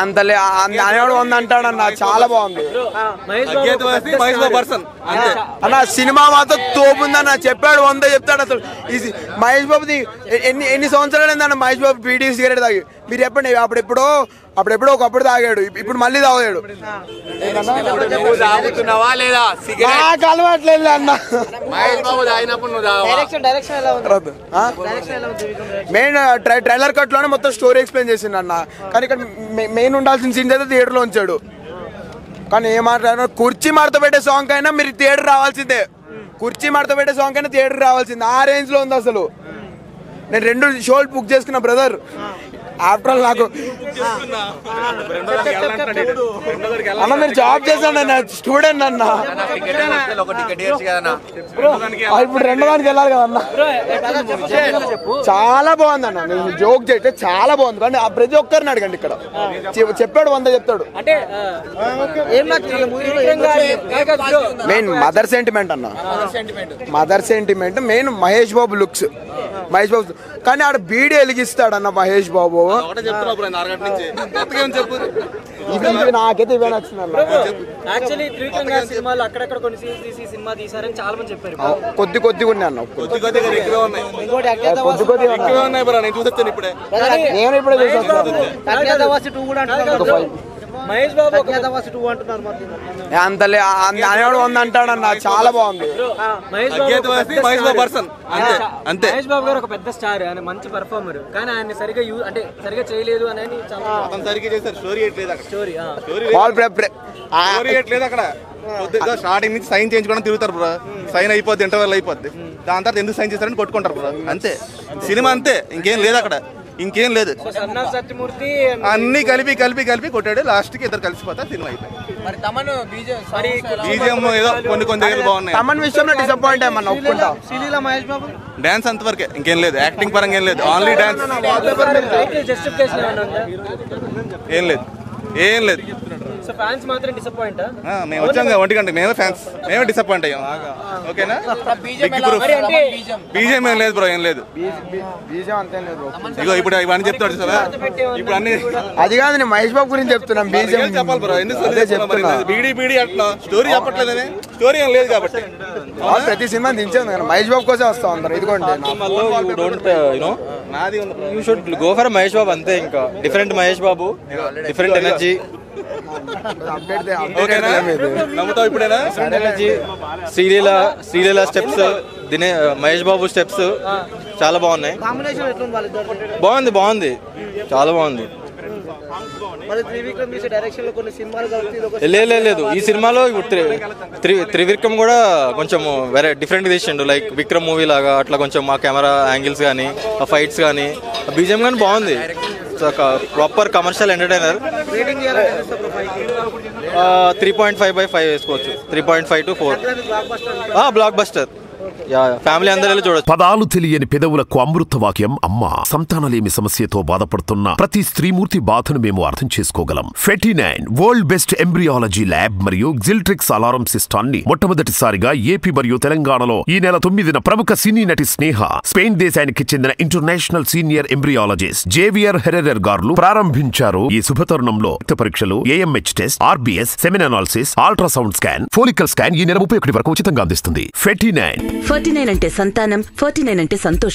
అంతలే అనేవాడు ఉందంటాడన్న చాలా బాగుంది అన్న సినిమా మాత్రం తోపుందన్న చెప్పాడు 100 చెప్తాడు అసలు మహేష్ బాబుది ఎన్ని సంవత్సరాలు ఏందన్న మహేష్ బాబు బీడీ సిగరెట్ తాగి మీరు చెప్పండి అప్పుడెప్పుడో ఒకప్పుడు తాగాడు ఇప్పుడు మళ్ళీ తాగాడు నాకు అలవాట్లేదు అన్న మెయిన్ ట్రైలర్ కట్ లోనే మొత్తం స్టోరీ ఎక్స్ప్లెయిన్ చేసిండు అన్న కానీ ఇక్కడ మెయిన్ ఉండాల్సిన సీన్స్ అయితే థియేటర్ లో ఉంచాడు కానీ ఏం మాట్లాడినా కుర్చీ మడత పెట్టే సాంగ్ అయినా మీరు థియేటర్ రావాల్సిందే కుర్చీ మడత పెట్టే సాంగ్ అయినా థియేటర్ రావాల్సిందే ఆ రేంజ్ లో ఉంది అసలు నేను 2 షోలు బుక్ చేసుకున్నా బ్రదర్ ఆఫ్టర్ ఆల్ నాకు అన్న మీరు జాబ్ చేశాను అన్న స్టూడెంట్ అన్న ఇప్పుడు 2 దానికి వెళ్ళాలి కదన్న చాలా బాగుంది అన్న నేను జోక్ చేస్తే చాలా బాగుంది కానీ ఆ ప్రతి ఒక్కరిని అడగండి ఇక్కడ చెప్పాడు 100 చెప్తాడు మెయిన్ మదర్ సెంటిమెంట్ అన్న mother sentiment main Mahesh Babu looks Mahesh Babu కానీ ఆడ బీడీ వెలిగిస్తాడు అన్న మహేష్ బాబు నాకైతే ఇవే నచ్చింది కొద్దిగా ఉన్నాయి అన్న నేను ఇప్పుడే అంతలే అనేవాడు ఉందంటాడన్న చాలా బాగుంది మహేష్ బాబు గారు ఒక పెద్ద స్టార్ ఆయన మంచి పర్ఫార్మర్ కానీ ఆయన సరిగా చేయలేదు అని అక్కడ స్టార్టింగ్ నుంచి సైన్ చేయించుకోవడం తిరుగుతారు బ్రో సైన్ అయిపోద్ది ఇంటర్వెల్ అయిపోద్ది దాని తర్వాత ఎందుకు సైన్ చేస్తారని కొట్టుకుంటారు బ్రో అంతే సినిమా అంతే ఇంకేం లేదు అక్కడ ఇంకేం లేదు అన్ని కలిపి కొట్టాడు లాస్ట్ కి ఇద్దరు కలిసిపోతారు సినిమా అయిపోయింది ఏదో కొన్ని దగ్గర బాగున్నాయి తమన్ విషయంలో డిసప్పాయింట్ అయ్యమన్నా ఒప్పుకుంటా డాన్స్ అంతవరకే ఇంకేం లేదు యాక్టింగ్ పరంగా ఏం లేదు ఓన్లీ డాన్స్ ఏం లేదు మేము వచ్చాం 1 గంటకి మేమే డిసప్పాయింట్ అయ్యాం ఓకేనా బీజేం ఏం లేదు బ్రో ఏం లేదు ఇగో ఇప్పుడు ఇవన్నీ చెప్తాడు సార్ ఇప్పుడు అన్ని అది కాదు నేను మహేష్ బాబు గురించి చెప్తున్నాం బీజేం చెప్పాలి బ్రో ఎందుకు బీడీ అంటున్నా స్టోరీ చెప్పట్లేదని స్టోరీ ఏం లేదు కాబట్టి ప్రతి సినిమా దించాను కదా మహేష్ బాబు కోసం వస్తా ఉన్నారు ఇదిగోండి you should go for Mahesh Babu అంతే ఇంకా different Mahesh Babu different energy Sreeleela steps Mahesh Babu steps చాలా బాగున్నాయి బాగుంది చాలా బాగుంది లేదు ఈ సినిమాలో త్రివిక్రమ్ కూడా కొంచెం వేరే డిఫరెంట్ తీసిండు లైక్ విక్రమ్ మూవీ లాగా అట్లా కొంచెం మా కెమెరా యాంగిల్స్ కానీ ఆ ఫైట్స్ కానీ బీజిఎం కానీ బాగుంది ప్రాపర్ కమర్షియల్ ఎంటర్టైనర్ 3.5/5 వేసుకోవచ్చు 3.5 to 4 బ్లాక్ బస్టర్ ఫ్యామిలీ అందరూ చూడొచ్చు. పదాలు తెలియని పెదవులకు అమృత వాక్యం అమ్మ. సంతానలేమి సమస్యతో బాధపడుతున్న ప్రతి స్త్రీమూర్తి బాధను మేము అర్థం చేసుకోగలం. 49 వరల్డ్ బెస్ట్ ఎంబ్రియాలజీ ల్యాబ్ మరియు జిల్ట్రిక్స్ అలారం సిస్టాన్ని మొట్టమొదటిసారిగా ఏపీ మరియు తెలంగాణలో ఈ నెల 9న ప్రముఖ సినీ నటి స్నేహ, స్పెయిన్ దేశానికి చెందిన international senior embryologist Javier Herrera గారు ప్రారంభించారు. ఈ శుభతరుణంలో రక్త పరీక్షలు, AMH test, RBS, semen analysis, ultrasound scan, follicle scan ఈ నెల 31 వరకు ఉచితంగా అందిస్తుంది. 49 49 అంటే సంతానం, 49 అంటే సంతోషం.